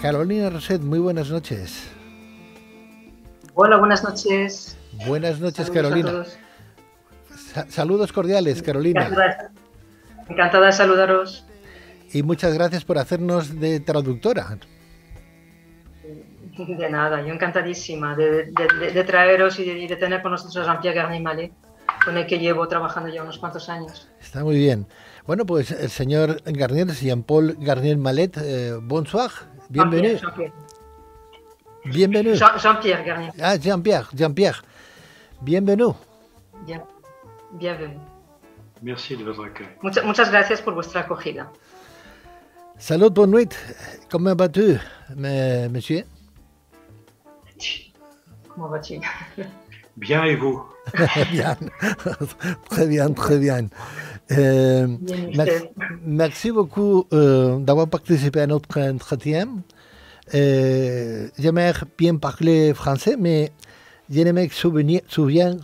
Carolina Roset, muy buenas noches. Hola, buenas noches. Buenas noches, Saludos Carolina. a todos. Saludos cordiales, Carolina. Encantada de saludaros. Y muchas gracias por hacernos de traductora. De nada, yo encantadísima de traeros y de tener con nosotros a Jean-Pierre Garnier-Mallet, con el que llevo trabajando ya unos cuantos años. Está muy bien. Bueno, pues el señor Garnier, Jean-Paul Garnier-Mallet, bonsoir, bienvenido. Jean-Pierre. Bienvenido. Jean-Pierre Garnier. Ah, Jean-Pierre. Bienvenido. Bienvenue. Merci de votre accueil. Muchas gracias por vuestra acogida. Salut, bonne nuit. Comment vas-tu, monsieur? ¿Cómo va, chico? Bien, et vous? Bien. Très bien, très bien. Merci beaucoup d'avoir participé à notre entretien. J'aimerais bien parler français, mais je ne me souviens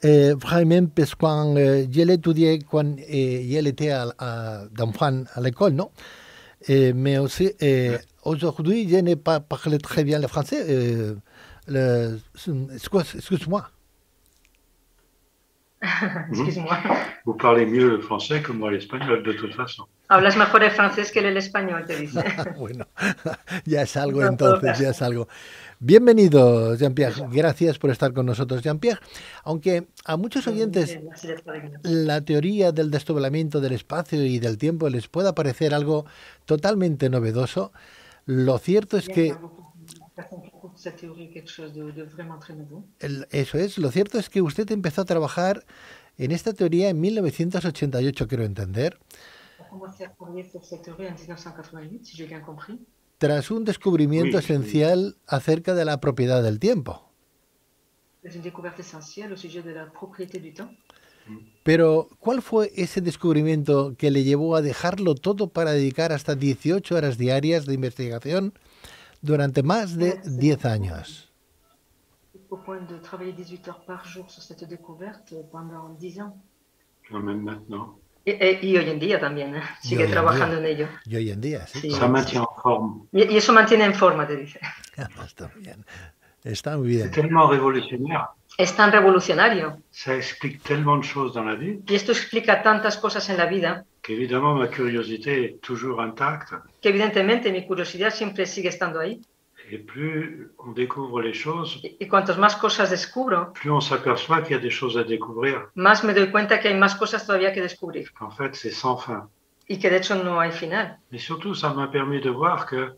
vraiment parce que quand je l'étudiais quand j'étais d'enfant à l'école, non? Mais aussi, aujourd'hui, je n'ai pas parlé très bien le français. Excuse-moi. Excuse-moi. Vous parlez mieux le français que moi l'espagnol, de toute façon. Hablas mejor el francés que el español, te dice. Bueno, ya es algo entonces, ya es algo. Bienvenido, Jean-Pierre. Gracias por estar con nosotros, Jean-Pierre. Aunque a muchos oyentes la teoría del desdoblamiento del espacio y del tiempo les pueda parecer algo totalmente novedoso, lo cierto es que eso es, lo cierto es que usted empezó a trabajar en esta teoría en 1988, quiero entender. Tras un descubrimiento esencial acerca de la propiedad del tiempo. Pero, ¿cuál fue ese descubrimiento que le llevó a dejarlo todo para dedicar hasta 18 horas diarias de investigación durante más de 10 años? Même maintenant. Y hoy en día también, sigue trabajando en ello. Y hoy en día, sí. Ça maintient en forme. Y eso mantiene en forma, te dice. Está bien. Está muy bien. C'est tellement révolutionnaire. Es tan revolucionario. Ça explique tellement de choses dans la vie. Y esto explica tantas cosas en la vida. Qu'évidemment, ma curiosité est toujours intacte. Que evidentemente mi curiosidad siempre sigue estando ahí. Et plus on découvre les choses, y cuantas más cosas descubro, plus on s'aperçoit qu'il y a des choses à découvrir. Más me doy cuenta que hay más cosas todavía que descubrir. En fait, c'est sans fin. Y que de hecho no hay final. Mais surtout, ça m'a permis de voir que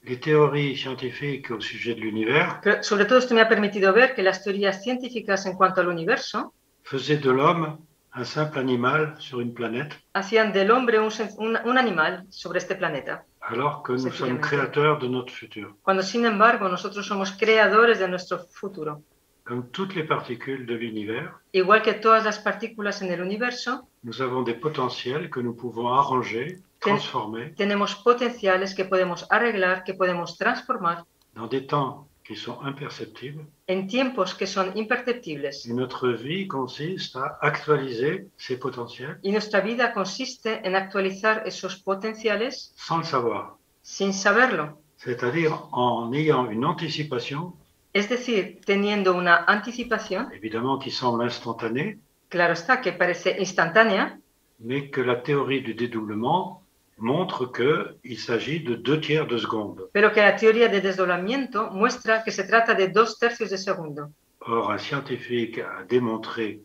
les théories scientifiques au sujet de l'univers sobre todo esto me ha permitido ver que las teorías científicas en cuanto al universo faisaient de l'homme un simple animal sur une planète. Hacían del hombre un animal sobre este planeta. Alors que nous sommes créateurs de notre futur. Cuando, sin embargo, nosotros somos creadores de nuestro futuro. Comme toutes les particules de l'univers, igual que todas las partículas en el universo, nous avons des potentiels que nous pouvons arranger, transformer. Tenemos potenciales que podemos arreglar, que podemos transformar. Dans des temps qui sont imperceptibles. En tiempos que son imperceptibles. Et notre vie consiste à actualiser ces potentiels. Y nuestra vida consiste en actualizar esos potenciales. Sans le savoir. Sin saberlo. C'est-à-dire en ayant une anticipation. Es decir, teniendo una anticipación. Évidemment qui semble instantanée. Claro está, que parece instantánea. Mais que la théorie du dédoublement montre qu'il s'agit de 2/3 de seconde. Pero que la teoría de desdoblamiento muestra que se trata de 2/3 de segundo. Or, un scientifique a démontré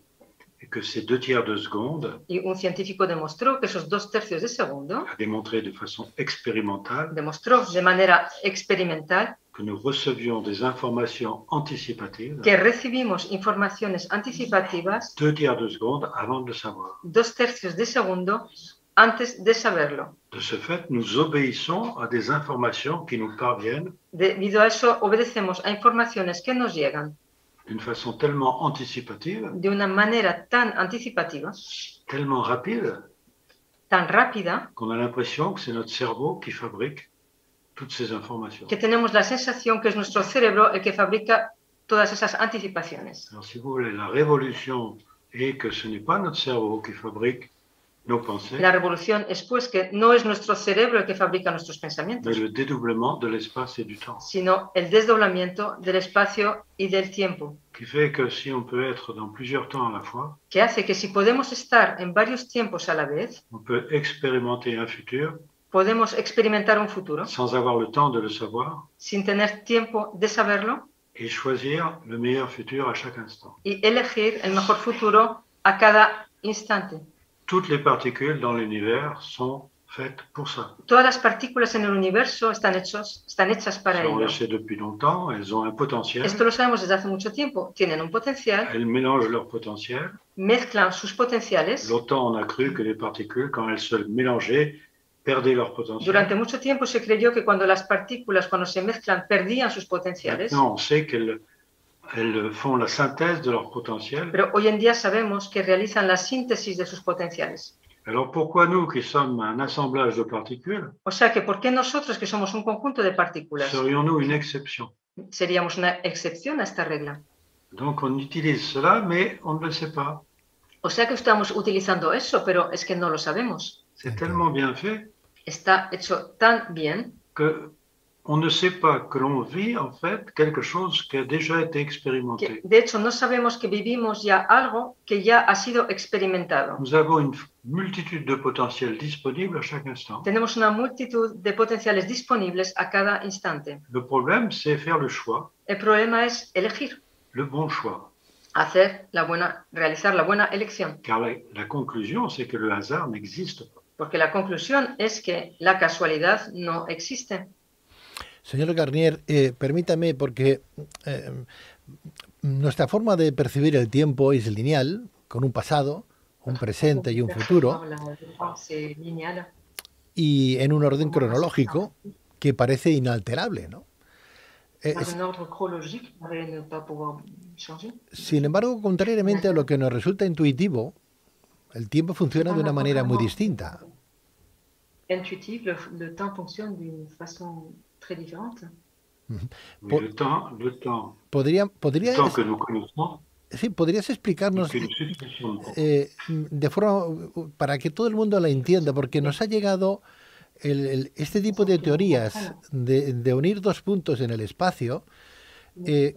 que ces 2/3 de seconde. Y un científico demostró que esos 2/3 de segundo. A démontré de façon expérimentale. Demostró de manera experimental. Que nous recevions des informations anticipatives. Que recibimos informaciones anticipativas. 2/3 de seconde avant de le savoir. 2/3 de segundo antes de saberlo. De ce fait, nous obéissons à des informations qui nous parviennent. Debido a eso, obedecemos a informaciones que nos llegan. D'une façon tellement anticipative. De una manera tan anticipativa. Tellement rapide. Tan rápida. Qu'on a l'impression que c'est notre cerveau qui fabrique toutes ces informations. Que tenemos la sensación que es nuestro cerebro el que fabrica todas esas anticipaciones. Alors, si vous voulez, la révolution est que ce n'est pas notre cerveau qui fabrique nos pensées, La revolución es pues que no es nuestro cerebro el que fabrica nuestros mais pensamientos, le dédoublement de l'espace et du temps. sino el desdoblamiento del espacio y del tiempo, Qui fait que si on peut être dans plusieurs temps à la fois, que hace que si podemos estar en varios tiempos a la vez, on peut expérimenter un futur podemos experimentar un futuro sans avoir le temps de le savoir sin tener tiempo de saberlo et choisir le meilleur futur à chaque instant. y elegir el mejor futuro a cada instante. Toutes les particules dans l'univers sont faites pour ça. Todas las partículas en el universo están hechas para Ça, on le ello. sait depuis longtemps, elles ont un potentiel, Esto lo sabemos desde hace mucho tiempo. Tienen un potencial, elles mélangent leur potentiel. mezclan sus potenciales. Longtemps, on a cru que les particules, quand elles se mélangeaient, perdaient leur potentiel. Durante mucho tiempo se creyó que cuando las partículas, cuando se mezclan, perdían sus potenciales. Maintenant, on sait qu'elles font la synthèse de leur potentiel. Pero hoy en día sabemos que realizan la síntesis de sus potenciales. Alors pourquoi nous, qui sommes un assemblage de particules, O sea que, ¿por qué nosotros, que somos un conjunto de partículas, serions-nous une exception? seríamos una excepción a esta regla? Donc on utilise cela, mais on ne le sait pas. O sea que estamos utilizando eso, pero es que no lo sabemos. C'est tellement bien fait Está hecho tan bien que on ne sait pas que l'on vit en fait quelque chose qui a déjà été expérimenté. que, de hecho, no sabemos que vivimos ya algo que ya ha sido experimentado. Nous avons une multitude de potentiels disponibles à chaque instant. Tenemos una multitud de potenciales disponibles a cada instante. Le problème, c'est faire le choix, El problema es elegir, le bon choix. realizar la buena elección, Car la conclusion, c'est que le hasard n'existe pas. porque la conclusión es que la casualidad no existe. Señor Garnier, permítame, porque nuestra forma de percibir el tiempo es lineal, con un pasado, un presente y un futuro, y en un orden cronológico que parece inalterable, ¿no? Sin embargo, contrariamente a lo que nos resulta intuitivo, el tiempo funciona de una manera muy distinta. Intuitive, le temps fonctionne d'une façon très différente. Mais le temps que nous connaissons, Sí, ¿podrías explicarnos c'est une succession de temps. de forma para que todo el mundo la entienda? Porque nos ha llegado este tipo de teorías de unir dos puntos en el espacio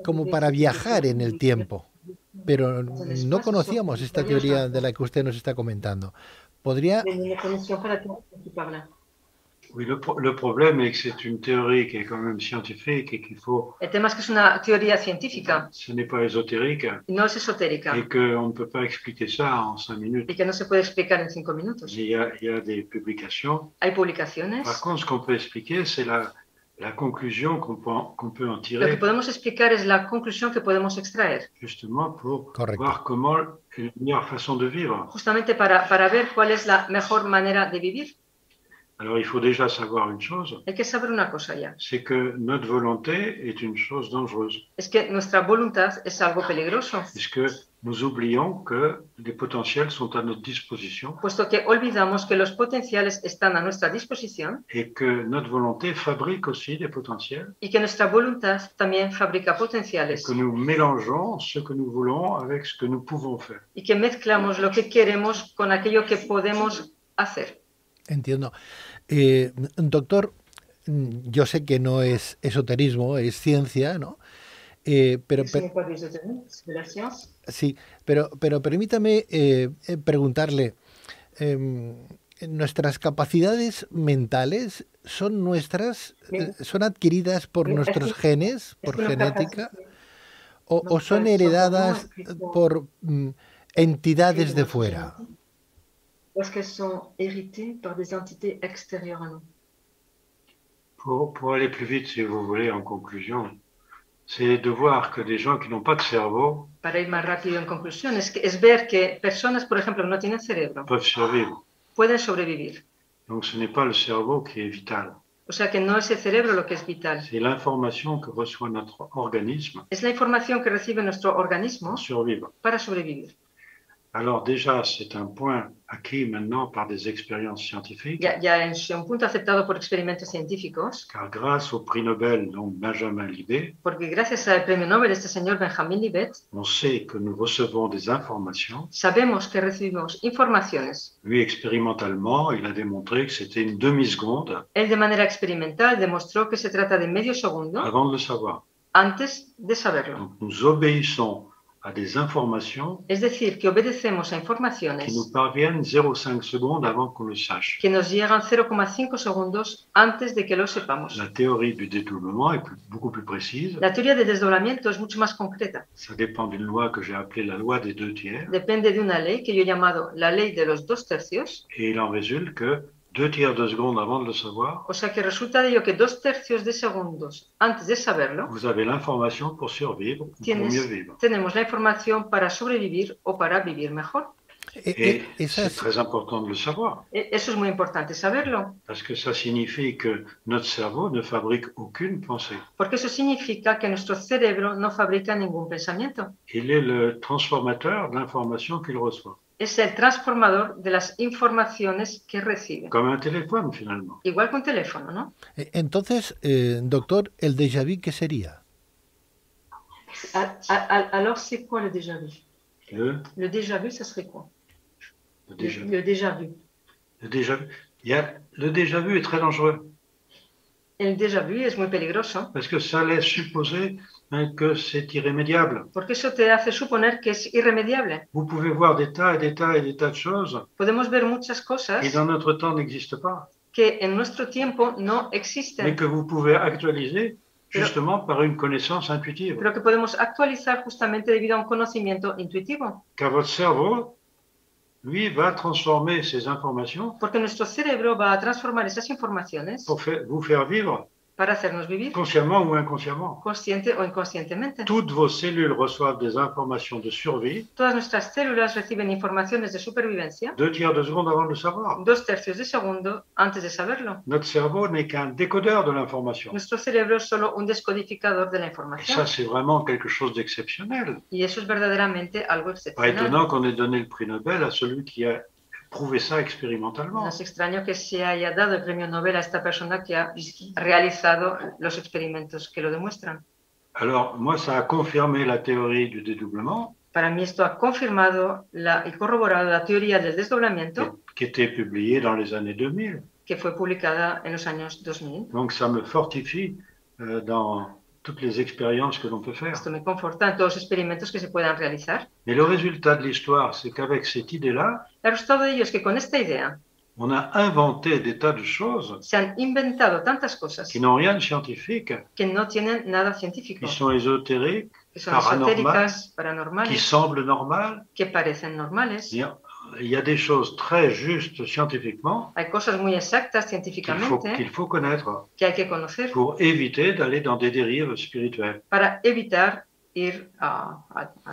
como para viajar en el tiempo. Pero no conocíamos esta teoría de la que usted nos está comentando. ¿Podría? Oui, le problème est que c'est une théorie qui est quand même scientifique et qu'il faut. El tema es que es una teoría científica, Ce n'est pas ésotérique no es esotérica, et qu'on ne peut pas expliquer ça en 5 minutes. y que no se puede explicar en 5 minutos. Il y a des publications. Hay publicaciones. Par contre, ce qu'on peut expliquer, c'est la conclusion qu'on peut en Lo que tirer, podemos explicar es la conclusión que podemos extraer, justement pour Correcto. voir comment est la meilleure façon de vivre. justamente para ver cuál es la mejor manera de vivir. Alors, il faut déjà savoir une chose, Hay que saber una cosa ya, c'est que notre volonté est une chose dangereuse, es que nuestra voluntad es algo peligroso, puisque nous oublions que les potentiels sont à notre disposition puesto que olvidamos que los potenciales están a nuestra disposición et que notre volonté fabrique aussi des potentiels, y que nuestra voluntad también fabrica potenciales que nous mélangeons ce que nous voulons avec ce que nous pouvons faire. y que mezclamos lo que queremos con aquello que podemos hacer. Entiendo. Doctor, yo sé que no es esoterismo, es ciencia, ¿no? Pero sí, pero permítame preguntarle, ¿nuestras capacidades mentales son nuestras, son adquiridas por nuestros genes, por genética, o son heredadas por entidades de fuera? Est-ce qu'elles sont héritées par des entités extérieures à nous? Pour aller plus vite, si vous voulez, en conclusion, c'est de voir que des gens qui n'ont pas de cerveau Para ir más rápido en conclusión, es ver que personas, por ejemplo, que no tienen cerebro, peuvent survivre. pueden sobrevivir. Donc ce n'est pas le cerveau qui est vital, O sea que no es el cerebro lo que es vital, c'est l'information que reçoit notre organisme es la información que recibe nuestro organismo pour survivre. para sobrevivir. Alors déjà, c'est un point acquis maintenant par des expériences scientifiques, Ya es un punto aceptado por experimentos científicos, car grâce au prix Nobel, donc Benjamin Libet, porque gracias al premio Nobel este señor Benjamin Libet, on sait que nous recevons des informations. sabemos que recibimos informaciones. Lui, expérimentalement, il a démontré que c'était une demi-seconde Él de manera experimental demostró que se trata de medio segundo avant de le savoir. antes de saberlo. Donc nous obéissons à des informations Es decir, que obedecemos a qui informaciones nous parviennent 0,5 secondes avant qu'on le sache. que nos llegan 0,5 segundos antes de que lo sepamos. La théorie du dédoublement est beaucoup plus précise. La teoría del desdoblamiento es mucho más concreta. Ça dépend d'une loi que j'ai appelée la loi des 2/3. Depende de una ley que yo he llamado la ley de los 2/3. Et il en résulte que 2/3 de seconde avant de le savoir, O sea que resulta de ello que 2/3 de segundos antes de saberlo, vous avez l'information pour survivre ou pour mieux vivre. tenemos la información para sobrevivir o para vivir mejor. Et c'est très important de le savoir, Eso es muy importante saberlo, parce que ça signifie que notre cerveau ne fabrique aucune pensée. porque eso significa que nuestro cerebro no fabrica ningún pensamiento. Il est le transformateur de l'information qu'il reçoit, Es el transformador de las informaciones que recibe. comme un téléphone finalement. Igual que un teléfono, ¿no? Entonces, doctor, ¿el déjà vu qué sería? Alors, c'est quoi le déjà vu? Le déjà vu, ça serait quoi? Le déjà vu. Le déjà vu. Le déjà vu est très dangereux. El déjà vu es muy peligroso. Parce que ça laisse supposer que c'est irrémédiable. Porque eso te hace suponer que es irremediable. Vous pouvez voir des tas et des tas et des tas de choses Podemos ver muchas cosas qui dans notre temps n'existent pas, que en nuestro tiempo no existen, mais que vous pouvez actualiser justement par une connaissance intuitive. pero que podemos actualizar justamente debido a un conocimiento intuitivo. Car votre cerveau, lui, va transformer ces informations Porque nuestro cerebro va a transformar esas informaciones pour vous faire vivre, para hacernos vivir, consciemment ou inconsciemment. consciente o inconscientemente. Toutes vos cellules reçoivent des informations de survie Todas nuestras células reciben informaciones de supervivencia 2/3 de seconde avant de le savoir. 2/3 de segundo antes de saberlo. Notre cerveau n'est qu'un décodeur de l'information. Nuestro cerebro es solo un descodificador de la Et información. ça, c'est vraiment quelque chose d'exceptionnel. Y eso es verdaderamente algo Pas excepcional. étonnant qu'on ait donné le prix Nobel à celui qui a prouvé ça expérimentalement. No es extraño que se haya dado el premio Nobel a esta persona que ha realizado los experimentos que lo demuestran. Alors, moi, ça a confirmé la théorie du dédoublement, Para mí esto ha confirmado y corroborado la teoría del desdoblamiento qui était publiée dans les années 2000. que fue publicada en los años 2000. Donc, ça me fortifie dans toutes les expériences que l'on peut faire. Esto me conforta en todos los experimentos que se puedan realizar. Mais le résultat de l'histoire, c'est qu'avec cette idée-là, El resultado de ello es que con esta idea on a inventé des tas de choses se han inventado tantas cosas qui n'ont rien de scientifique, que no tienen nada científico, qui sont ésotériques, que son paranormales, esotéricas, qui paranormales, semblent normales. que parecen normales. Il y a des choses très justes scientifiquement Hay cosas muy exactas científicamente qu'il faut connaître que hay que conocer pour éviter d'aller dans des dérives spirituelles. para evitar ir a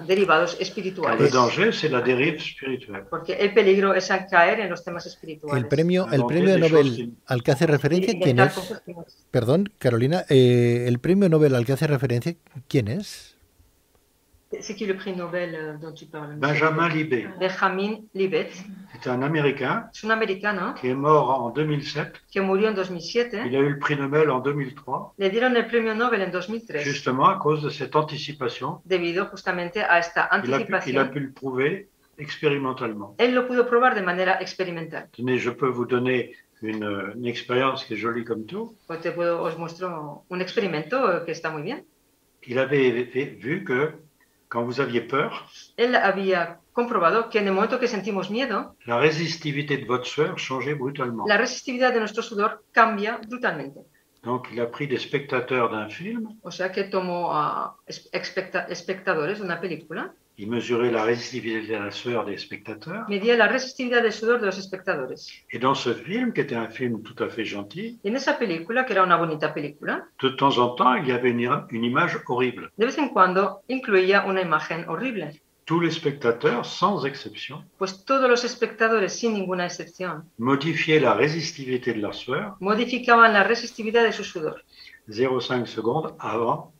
derivados Car le espirituales. danger, c'est la dérive spirituelle. Porque el peligro es caer en los temas espirituales. El premio Nobel al que hace referencia, ¿quién es? Perdón, Carolina, el premio Nobel al que hace referencia, ¿quién es? C'est qui le prix Nobel dont tu parles? Benjamin Libet, Benjamin Libet. c'est un Américain Es un americano qui est mort en 2007. que murió en 2007. Il a eu le prix Nobel en 2003, Le dieron el premio Nobel en 2003 justement à cause de cette anticipation. debido justamente a esta Il a anticipación. pu le prouver expérimentalement. Él lo pudo probar de manera experimental. Tenez, je peux vous donner une expérience qui est jolie comme tout. Pues os muestro un experimento que está muy bien. Il avait vu que quand vous aviez peur, Él había comprobado que en el momento que sentimos miedo, la résistivité de votre sueur changeait brutalement. la resistividad de nuestro sudor cambia brutalmente. Donc, il a pris des spectateurs d'un film, O sea que tomó a espectadores de una película, il mesurait la résistivité de la sueur des spectateurs. medía la resistividad del sudor de los espectadores. Et dans ce film, qui était un film tout à fait gentil, Y en esa película, que era una bonita película, de temps en temps, il y avait une image horrible. de vez en cuando incluía una imagen horrible. Tous les spectateurs, sans exception, Pues todos los espectadores, sin ninguna excepción, modifiaient la résistivité de leur sueur modificaban la resistividad de su sudor. 0,5 secondes avant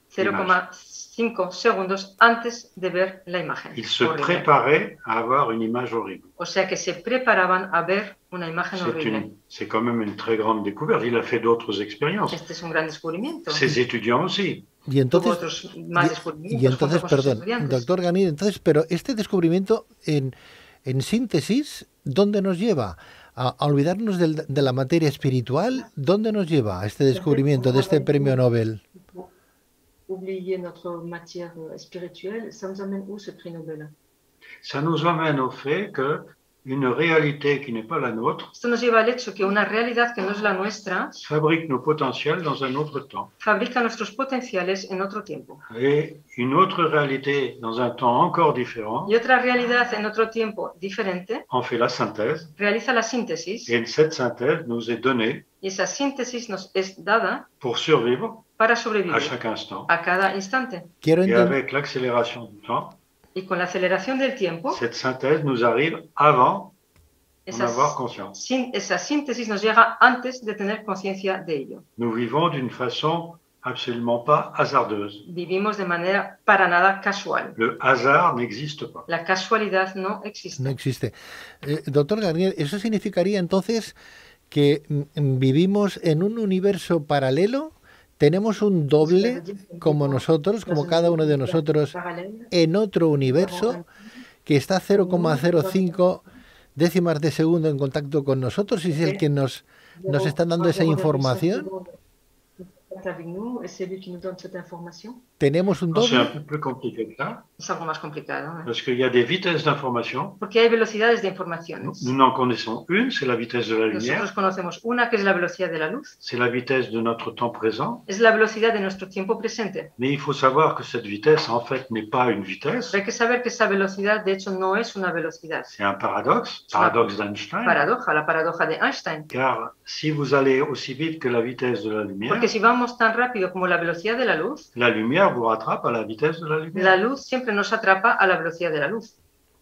0,5 5 segundos antes de ver la imagen. Ils se horrible. préparaient à avoir une image horrible. O sea que se preparaban a ver una imagen horrible. C'est quand même une très grande découverte. Il a fait d'autres expériences. Este es un gran descubrimiento. Ses étudiants aussi. Y entonces, Tuvo otros más descubrimientos y entonces junto con sus perdón, estudiantes. doctor Garnier, entonces, pero este descubrimiento en síntesis, ¿dónde nos lleva? A olvidarnos de la materia espiritual, ¿dónde nos lleva este descubrimiento de este premio Nobel? Oublier notre matière spirituelle, ça nous amène où ce prix Nobel? Ça nous amène au fait que une réalité qui n'est pas la nôtre Esto nos lleva al hecho que una realidad que no es la nuestra fabrique nos potentiels dans un autre temps. fabrica nuestros potenciales en otro tiempo. Et une autre réalité dans un temps encore différent Y otra realidad en otro tiempo diferente en fait la synthèse. realiza la síntesis, Et cette synthèse nous est donnée y esa síntesis nos es dada pour survivre para à sobrevivir chaque instant. a cada instante. Quiero Et entender. avec l'accélération du temps, Y con la aceleración del tiempo, cette synthèse nous arrive avant d'en esa, avoir conscience. esa síntesis nos llega antes de tener conciencia de ello. Nous vivons d'une façon absolument pas hasardeuse. Vivimos de manera para nada casual. Le hasard n'existe pas. La casualidad no existe. No existe. Doctor Garnier, ¿eso significaría entonces que vivimos en un universo paralelo? ¿Tenemos un doble como nosotros, como cada uno de nosotros, en otro universo que está 0,05 décimas de segundo en contacto con nosotros y es el que nos está dando esa información? Avec nous, et c'est lui qui nous donne cette information. ¿Tenemos un C'est un doble? peu plus compliqué que ça, Es algo más complicado, ¿eh? parce qu'il y a des vitesses d'information. Porque hay velocidades de informaciones. Nous n'en connaissons une, c'est la vitesse de la lumière, Nosotros conocemos una que es la velocidad de la luz, c'est la vitesse de notre temps présent, es la velocidad de nuestro tiempo presente. mais il faut savoir que cette vitesse, en fait, n'est pas une vitesse, Pero hay que saber que esa velocidad, de hecho, no es una velocidad. c'est un paradoxe d'Einstein, Paradoja, la paradoja de Einstein. car si vous allez aussi vite que la vitesse de la lumière, Porque si vamos tan rápido como la velocidad de la lumière vous rattrape à la vitesse de la lumière. la luz siempre nos atrapa a la velocidad de la luz.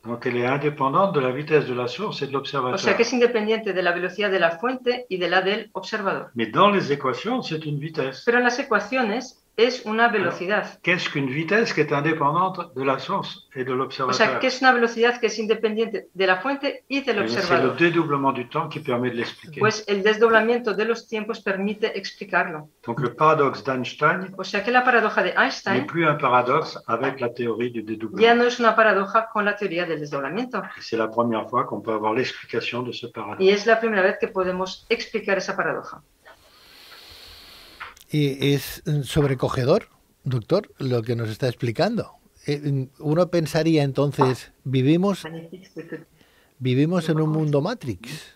Donc elle est indépendante de la vitesse de la source et de O l'observateur. sea que es independiente de la velocidad de la fuente y de la del observador. Mais dans les équations, c'est une vitesse. Pero en las ecuaciones es una velocidad. Qu'est-ce qu'une vitesse qui est indépendante de la source et de O l'observateur? sea, que es una velocidad que es independiente de la fuente y del C'est le observador. dédoublement du temps qui permet de l'expliquer. Pues el desdoblamiento de los tiempos permite explicarlo. Donc le paradoxe d'Einstein O sea que la paradoja de n'est Einstein plus un paradoxe avec la théorie du dédoublement. ya no es una paradoja con la teoría del desdoblamiento. Et c'est la première fois qu'on peut avoir l'explication de ce paradoxe. Y es la primera vez que podemos explicar esa paradoja. Y es sobrecogedor, doctor, lo que nos está explicando. Uno pensaría entonces, vivimos en un mundo Matrix.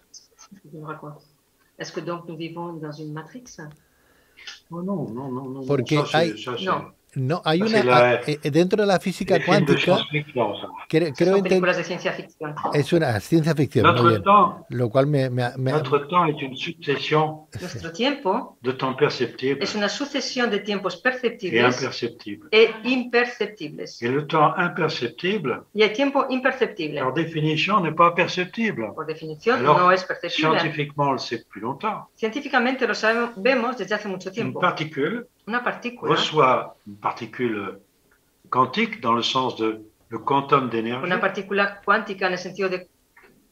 Est-ce que donc nous vivons dans une matrix? Oh, non. Porque Ça, c'est- hay- ça, c'est- No. No, hay Parce una que dentro de la física des films de cuántica, science-fiction, ça. creo Son enten- películas de ciencia ficción. es una ciencia ficción, muy Notre bien. temps, Lo cual me notre temps est une succession Nuestro tiempo de temps perceptibles es una sucesión de tiempos et perceptibles imperceptibles. e imperceptibles. Et le temps imperceptible, Y el tiempo imperceptible, par définition, n'est pas perceptible. por definición, Alors, no es perceptible. Scientifiquement, on le sait depuis longtemps. Científicamente lo sabemos desde hace mucho Une tiempo. particule Una partícula, reçoit une particule quantique dans le sens de le quantum d'énergie. una partícula cuántica en el sentido de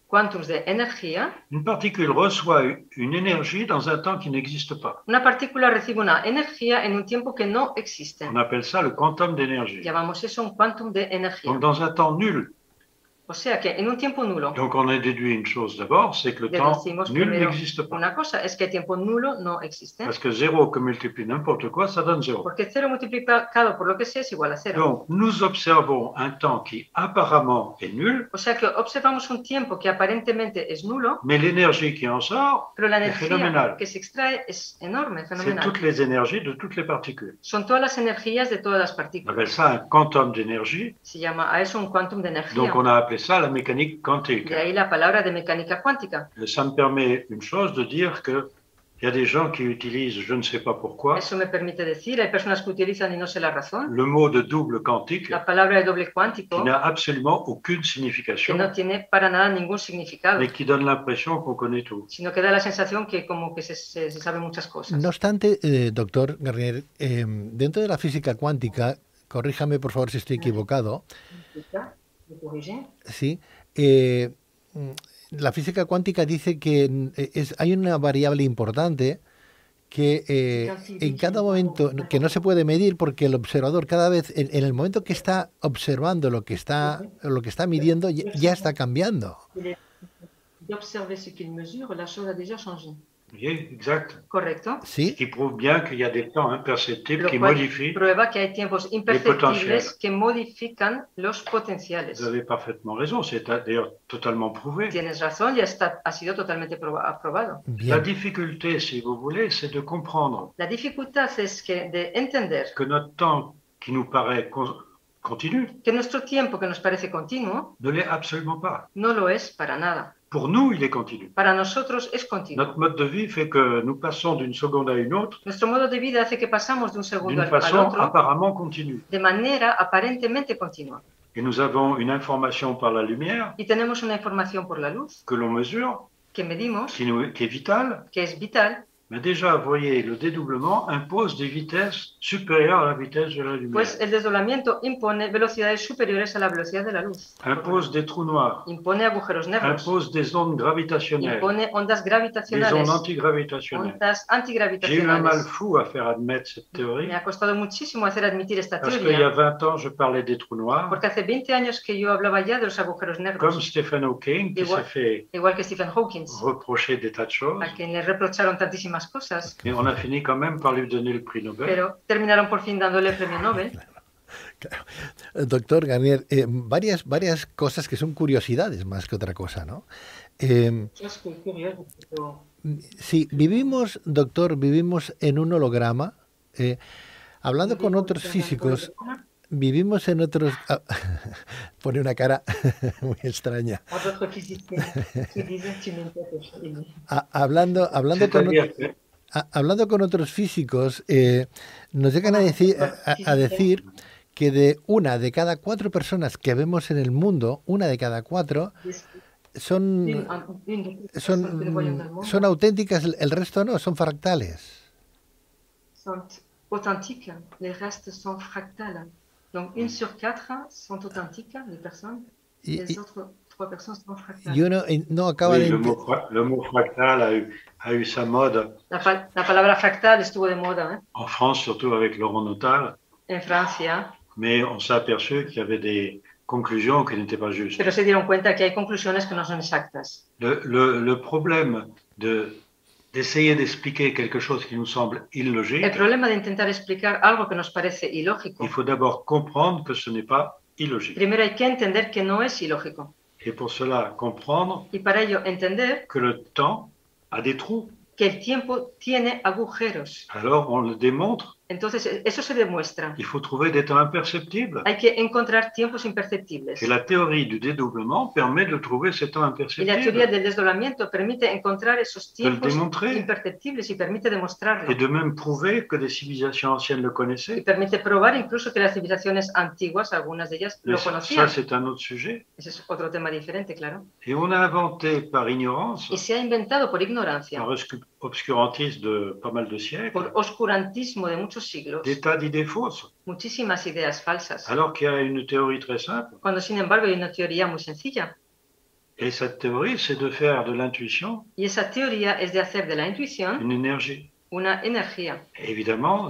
quantums de energía, Une particule reçoit une énergie dans un temps qui n'existe pas. una partícula recibe una energía en un tiempo que no existe. On appelle ça le quantum d'énergie. Llamamos eso un quantum de energía. Donc dans un temps nul. O sea que en un tiempo nulo, Donc on a déduit une chose d'abord, c'est que le temps deducimos nul primero n'existe pas. una cosa, es que el tiempo nulo no existe. Parce que 0 que multiplie n'importe quoi, ça donne 0. Porque 0 multiplicado por lo que sea es igual a 0. Donc nous observons un temps qui apparemment est nul, O sea que observamos un tiempo que aparentemente es nulo, mais l'énergie qui en sort, pero la es energía fenomenal. que se extrae es enorme, C'est fenomenal. toutes les énergies de toutes les particules. Son todas las energías de todas las On partículas. appelle ça un quantum d'énergie. Se llama a eso un quantum de energía. Donc on a appelé ça la mécanique quantique. De ahí la palabra de mecánica cuántica. Et ça me permet une chose de dire que il y a des gens qui utilisent, je ne sais pas pourquoi, Eso me permite decir, hay personas que utilizan y no sé la razón, le mot de double quantique la palabra de doble qui cuántico, n'a absolument aucune que signification, no tiene para nada ningún significado, mais qui donne l'impression qu'on connaît tout. sino que da la sensación que como que se sabe muchas cosas. No obstante, doctor Garnier, dentro de la física cuántica, corríjame por favor si estoy equivocado, sí, la física cuántica dice que hay una variable importante que en cada momento, que no se puede medir porque el observador cada vez, en el momento que está observando lo que está midiendo, ya está cambiando. Oui, exact. Correcto. ¿Sí? Ce qui prouve bien qu'il y a des temps imperceptibles qui modifient prueba que hay tiempos imperceptibles que modifican los potenciales. Vous avez parfaitement raison, c'est d'ailleurs totalement prouvé. Tienes razón, ya ha sido totalmente aprobado. La difficulté, si vous voulez, c'est de comprendre La dificultad es de entender que notre temps qui nous paraît continu que nuestro tiempo que nos parece continuo ne l'est absolument pas. No lo es para nada. Pour nous, il est continu. Para nosotros es continuo. Notre mode de vie fait que nous passons d'une seconde à une autre Nuestro modo de vida hace que pasamos de un segundo d'une al façon otro apparemment continue. de manera aparentemente continua. Et nous avons une information par la lumière Y tenemos una información por la luz que l'on mesure, que medimos, qui est vitale. que es vital. Mais déjà, vous voyez, le dédoublement impose des vitesses supérieures à la vitesse de la lumière. Pues el desdoblamiento impone velocidades superiores a la velocidad de la luz. Impose des trous noirs. Impone agujeros negros. Impose des ondes gravitationnelles. Impone ondas Des gravitacionales. ondes antigravitationnelles. Ondas J'ai eu un antigravitacionales. mal fou à faire admettre cette théorie. Me ha costado muchísimo hacer admitir esta Parce qu'il y a teoría. 20 ans, je parlais des trous noirs. Porque hace 20 años que yo hablaba ya de los agujeros negros. Comme Stephen Hawking, qui s'est fait Igual que Stephen Hawking, reprocher des tas de choses. a quien le reprocharon tantísimas cosas. Et on a fini quand même par lui donner le prix Nobel. Pero terminaron por fin dándole el premio Nobel. Claro. Doctor Garnier, varias cosas que son curiosidades más que otra cosa, ¿no? Sí, vivimos en un holograma. Hablando con otros físicos, vivimos en otros... pone una cara muy extraña. Hablando con otros físicos, nos llegan a decir que de una de cada 4 personas que vemos en el mundo, una de cada 4 son auténticas, el resto no, son fractales. Son authentiques, les restes sont fractales. Donc, 1 sur 4 sont authentiques, les personnes, les autres 3 personnes sont fractales. Y uno no acaba oui, de... le mot fractal a eu sa mode. La palabra fractal estuvo de moda, ¿eh? En France, surtout avec Laurent Notal. En Francia. Mais on s'est aperçu qu'il y avait des conclusions qui n'étaient pas justes. Pero se dieron cuenta que hay conclusiones que no son exactas. Le problème d'essayer d'expliquer quelque chose qui nous semble illogique, El problema de intentar explicar algo que nos parece ilógico, il faut d'abord comprendre que ce n'est pas illogique. primero hay que entender que no es ilógico. Et pour cela, comprendre Y para ello entender que le temps a des trous. que el tiempo tiene agujeros. Alors, on le démontre. Entonces, eso se demuestra. Il faut trouver des temps imperceptibles. Hay que encontrar tiempos imperceptibles. Et la théorie du dédoublement permet de trouver ces temps Y la imperceptibles teoría del desdoblamiento permite encontrar esos tiempos démontrer. imperceptibles y permite demostrarlo. et de même prouver que des civilisations anciennes le Y connaissaient. permite probar incluso que las civilizaciones antiguas, algunas de ellas, lo Mais ça, conocían. c'est un autre sujet. Ese es otro tema diferente, claro. Et on a inventé par ignorance, Y se ha inventado por ignorancia, par obscurantisme de pas mal de siècles, por oscurantismo de muchos siglos, des tas d'idées fausses. muchísimas ideas falsas. Alors qu'il y a une théorie très simple. Cuando, sin embargo, hay una teoría muy sencilla. Et cette théorie, c'est de faire de l'intuition Y esa teoría es de hacer de la intuición une énergie. una energía. Et évidemment,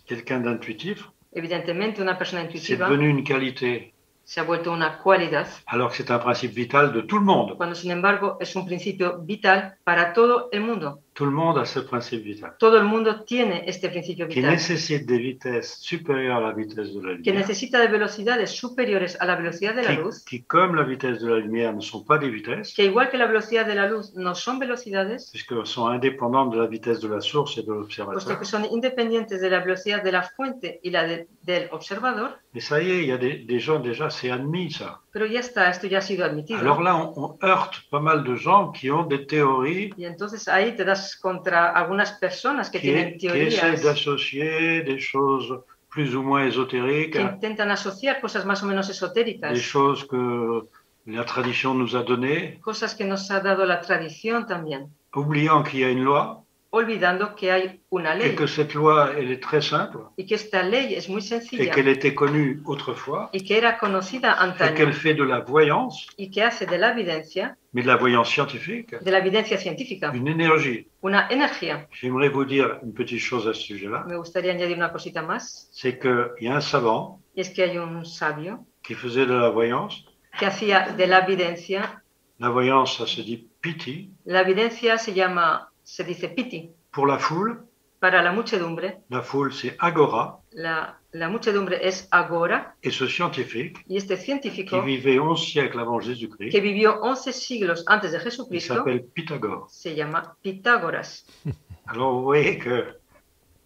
quelqu'un d'intuitif, Evidentemente, una persona c'est intuitiva devenu une qualité, se ha vuelto una cualidad, alors que c'est un principe vital de tout le monde. cuando, sin embargo, es un principio vital para todo el mundo. Tout le monde a ce principe vital, Todo el mundo tiene este principio qui vital, nécessite des vitesses supérieures à la vitesse de la que lumière, necesita de velocidades superiores a la velocidad de la luz, qui, comme la vitesse de la lumière, ne sont pas des vitesses, que igual que la velocidad de la luz no son velocidades, puisqu'elles sont indépendantes de la vitesse de la source et de puesto l'observateur. que son independientes de la velocidad de la fuente y la del observador. Mais ça y est, il y a des gens déjà, c'est admis ça. Pero ya está, esto ya ha sido admitido. Alors là, on heurte pas mal de gens qui ont des théories, Y entonces ahí te das contra algunas personas que tienen qui essaient teorías d'associer des choses plus ou moins ésotériques, que intentan asociar cosas más o menos des esotéricas, choses que la tradition nous a données, cosas que nos ha dado la tradición también, oubliant qu'il y a une loi, olvidando que hay una ley. Et que cette loi, elle est très simple. Y que esta ley es muy Et sencilla. qu'elle était connue autrefois. Y que era conocida Et antaño. qu'elle fait de la voyance. Y que hace de la evidencia. Mais de la voyance scientifique. De la evidencia científica. Une énergie. Una energía. J'aimerais vous dire une petite chose à ce sujet-là. Me gustaría añadir una cosita más. C'est qu'il y a un savant. Y es que hay un sabio. Qui faisait de la voyance. Que hacía de la evidencia. La voyance, ça se dit piti. La evidencia se dice piti. Pour la foule. Para la muchedumbre. La foule, c'est agora. La muchedumbre es agora. Et ce scientifique. Y este científico. Qui vivait 11 siècles avant Jésus-Christ. Que vivió 11 siglos antes de Jesucristo. Il s'appelle Pythagore. Se llama Pitágoras. Alors vous voyez que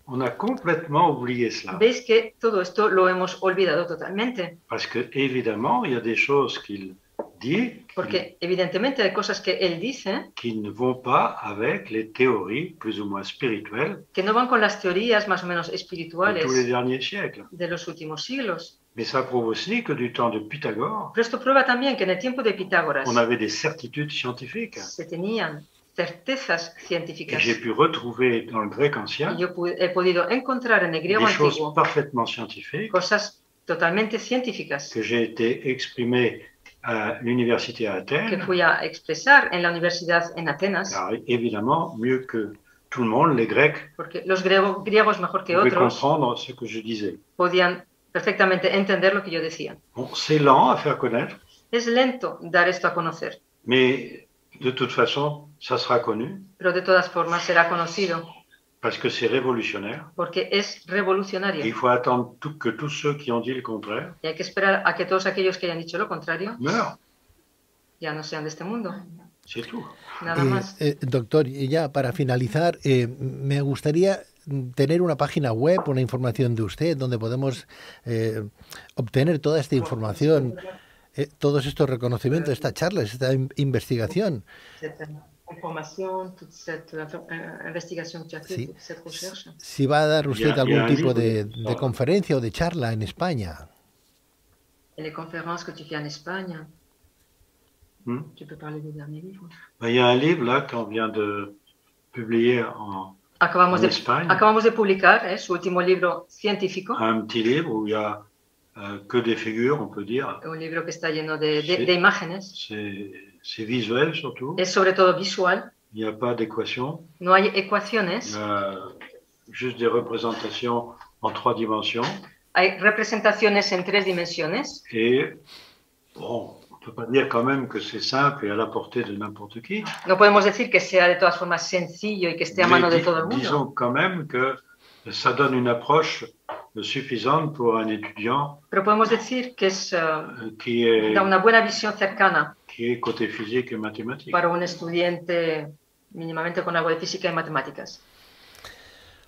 on a complètement oublié cela. Veis que todo esto lo hemos olvidado totalmente. Parce que évidemment, il y a des choses qu'il dit. Porque evidentemente hay cosas que él dice. Qui ne vont pas avec les théories plus ou moins spirituelles. Que no van con las teorías más o menos espirituales. De tous les derniers siècles. De los últimos siglos. Mais ça prouve aussi que du temps de Pythagore. Pero esto prueba también que en el tiempo de Pitágoras. On avait des certitudes scientifiques. Se tenían certezas científicas. Et j'ai pu retrouver dans le grec ancien. Y yo he podido encontrar en el griego des antiguo. Choses parfaitement scientifiques. Cosas totalmente científicas. Que j'ai été exprimé à l'université à Athènes. Que fui a expresar en la universidad en Atenas. Alors, évidemment, mieux que tout le monde, les Grecs. Porque los griegos mejor que otros. Comprendre ce que je disais. Podían perfectamente entender lo que yo decía. Bon, c'est lent à faire connaître. Es lento dar esto a conocer. Mais de toute façon, ça sera connu. Pero de todas formas será conocido. Parce que c'est révolutionnaire. Porque es revolucionario. Il faut attendre que tous ceux qui ont dit le contraire. Y hay que esperar a que todos aquellos que hayan dicho lo contrario. Meurent. Ya no sean de este mundo. C'est tout. Nada más. Doctor, y ya para finalizar, me gustaría tener una página web, una información de usted, donde podemos obtener toda esta información, todos estos reconocimientos, esta charla, esta investigación. Información, toda esta investigación que hace, toda esta recherche. Si va a dar usted algún tipo de conferencia o de charla en España. En las conferencias que tu fais en España. Tu peux parler du dernier livre. Il y a un livre là qu'on vient de publier en Espagne. Acabamos de publicar su último libro científico. Un petit livre où il y a que des figures, on peut dire. Un libro que está lleno de imágenes. C'est visuel surtout. Es sobre todo visual. Il n'y a pas d'équation. No hay ecuaciones. Il y a juste des représentations en 3 dimensions. Hay representaciones en 3 dimensiones. Et bon, on ne peut pas dire quand même que c'est simple et à la portée de n'importe qui. No podemos decir que sea de todas formas sencillo y que esté a mano de todo el mundo. Disons quand même que ça donne une approche suffisante pour un étudiant. Pero podemos decir que da una buena visión cercana. Qui est côté physique et mathématique. Para un estudiante mínimamente con algo de física y matemáticas.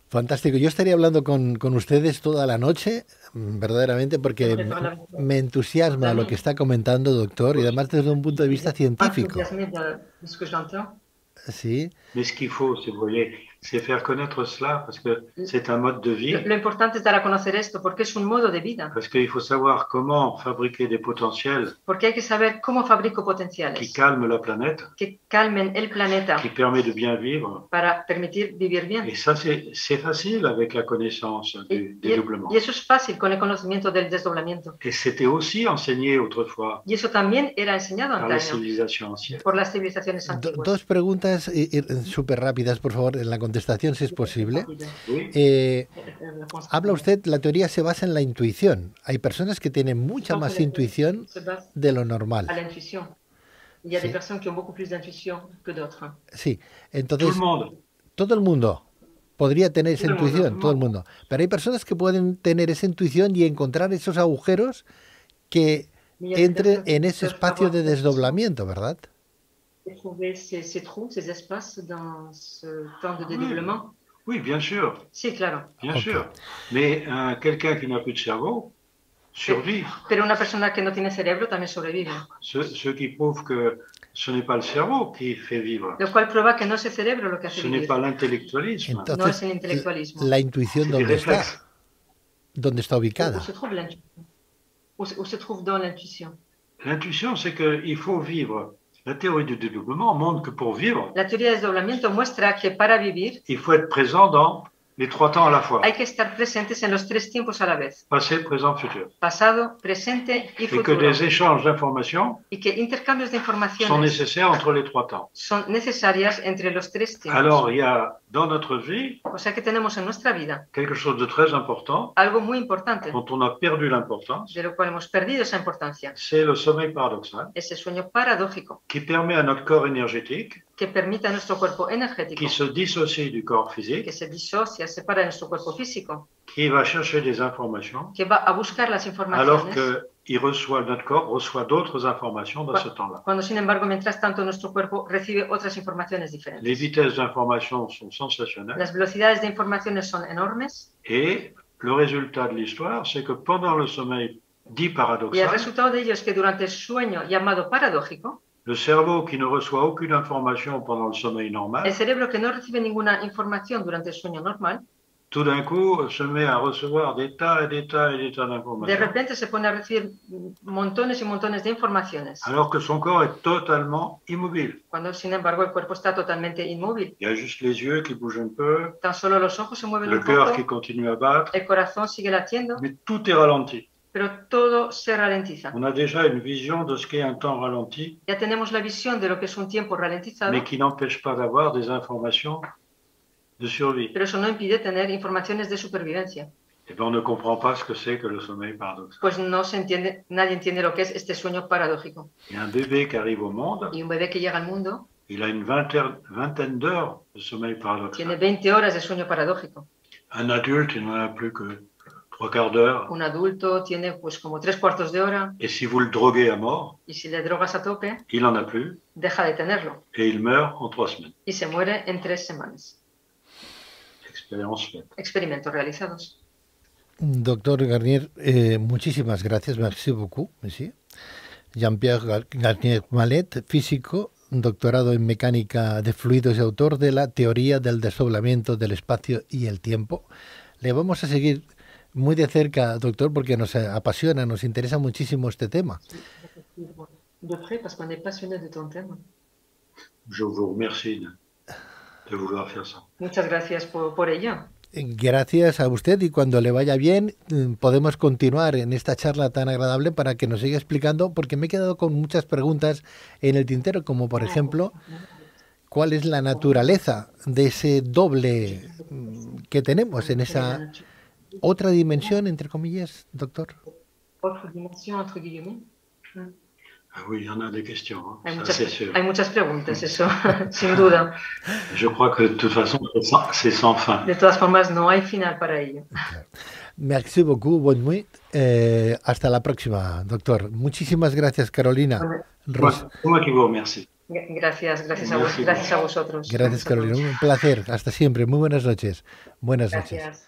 Fantástico. Yo estaría hablando con ustedes toda la noche, verdaderamente, porque me entusiasma lo que está comentando, doctor, y además desde un punto de vista científico. Sí. Mais ce qu'il faut, si vous voulez, c'est faire connaître cela parce que c'est un mode de vie. Lo importante es dar a conocer esto porque es un modo de vida. Parce qu'il faut savoir comment fabriquer des potentiels. Porque hay que saber cómo fabrico potenciales. Qui calment la planète. Que calmen el planeta. Qui permet de bien vivre. Para permitir vivir bien. Et ça, c'est facile avec la connaissance du dédoublement. Y eso es fácil con el conocimiento del desdoblamiento. Et c'était aussi enseigné autrefois. Y eso también era enseñado antaño. Par las civilizaciones anciennes. Por las civilizaciones antiguas. Dos preguntas súper rápidas, por favor, en la contestación, si es posible. Habla usted, la teoría se basa en la intuición. Hay personas que tienen mucha más intuición de lo normal. Il y a des personnes qui ont beaucoup plus d'intuition que d'autres. Sí, entonces todo el mundo podría tener esa intuición, todo el mundo. Pero hay personas que pueden tener esa intuición y encontrar esos agujeros que entren en ese espacio de desdoblamiento, ¿verdad? Trouver ces trous, ces espaces dans ce temps de dédoublement. Oui, bien sûr. Sí, claro. Bien sûr. Mais quelqu'un qui n'a plus de cerveau survit. Pero una persona que no tiene cerebro también sobrevive. Ce qui prouve que ce n'est pas le cerveau qui fait vivre. Lo cual prueba que no es el cerebro lo que hace vivir. Ce n'est pas l'intellectualisme. Entonces, no es el intelectualismo. La intuición, ¿dónde está? ¿Dónde está ubicada? Où se trouve dans l'intuition? L'intuition, c'est qu'il faut vivre La théorie du dédoublement montre que pour vivre, La teoría del desdoblamiento muestra que para vivir il faut être présent dans les trois temps à la fois. hay que estar presentes en los tres tiempos a la vez. Passé, présent, futur. Pasado, presente y Et que futuro. des échanges d'informations Y que intercambios de sont informaciones nécessaires entre les trois temps. son necesarias entre los tres tiempos. Alors, il y a dans notre vie O sea que tenemos en nuestra vida quelque chose de très important algo muy importante, dont on a perdu l'importance, de lo cual hemos perdido esa importancia. c'est le sommeil paradoxal Es el sueño paradójico, qui permet à notre corps énergétique, que permite a nuestro cuerpo energético, qui se dissocie du corps que physique, se disocia, separa de nuestro cuerpo físico, qui va chercher des informations, que va a buscar las alors informaciones, que notre corps reçoit d'autres informations dans ce temps-là. cuando sin embargo, mientras tanto, nuestro cuerpo recibe otras informaciones Les diferentes. vitesses d'information sont sensationnelles Las velocidades de informaciones son enormes et le résultat de l'histoire, c'est que pendant le sommeil dit y el paradoxal, resultado de ello es que durante el sueño llamado paradójico, le cerveau qui ne reçoit aucune information pendant le sommeil el normal, cerebro que no recibe ninguna información durante el sueño normal, tout d'un coup se met à recevoir des tas et des tas et des tas de d'informations, repente se pone a recibir montones y montones de informaciones, alors que son corps est totalement immobile. cuando sin embargo el cuerpo está totalmente inmóvil. Il y a juste les yeux qui bougent un peu, Tan solo los ojos se mueven le un cœur poco, qui continue à battre, el corazón sigue latiendo, mais tout est ralenti. pero todo se ralentiza. On a déjà une vision de ce qu'est un temps ralenti, Ya tenemos la visión de lo que es un tiempo ralentizado, mais qui n'empêche pas d'avoir des informations de survie. pero eso no impide tener informaciones de supervivencia. Et bien, on ne comprend pas ce que c'est que le sommeil paradoxal. Pues no se entiende, nadie entiende lo que es este sueño paradójico. Il y a un bébé qui arrive au monde, Y un bebé que llega al mundo il a une vingtaine d'heures de sommeil tiene paradoxal. 20 horas de sueño paradójico. Un adulte, il n'en a plus que 3/4 d'heure. Un adulto tiene pues como 3/4 de hora Et si vous le droguez à mort, y si le drogas a tope, il n'en a plus deja de tenerlo et il meurt en 3 semaines. y se muere en 3 semanas. Expérience faite. Experimentos realizados. Doctor Garnier, muchísimas gracias, merci beaucoup, monsieur. Jean-Pierre Garnier-Mallet, físico, doctorado en mecánica de fluidos y autor de la teoría del desdoblamiento del espacio y el tiempo. Le vamos a seguir muy de cerca, doctor, porque nos apasiona, nos interesa muchísimo este tema. De près parce qu'on est passionné de ton thème. Je vous remercie de vouloir faire ça. Muchas gracias por ello. Gracias a usted, y cuando le vaya bien podemos continuar en esta charla tan agradable para que nos siga explicando, porque me he quedado con muchas preguntas en el tintero, como por ejemplo, ¿cuál es la naturaleza de ese doble que tenemos en esa otra dimensión, entre comillas, doctor? Otra dimensión, entre guillemets. Ah oui, il y en a des questions, hein, Hay ça c'est sûr. hay muchas preguntas, eso, sin duda. Je crois que de toute façon, c'est sans fin. De todas formas, no hay final para ello. Merci beaucoup, bonne nuit. Hasta la próxima, doctor. Muchísimas gracias, Carolina. Moi qui vous remercie. Gracias a vosotros. Gracias, Carolina. Un placer. Hasta siempre. Muy buenas noches. Buenas noches. Gracias.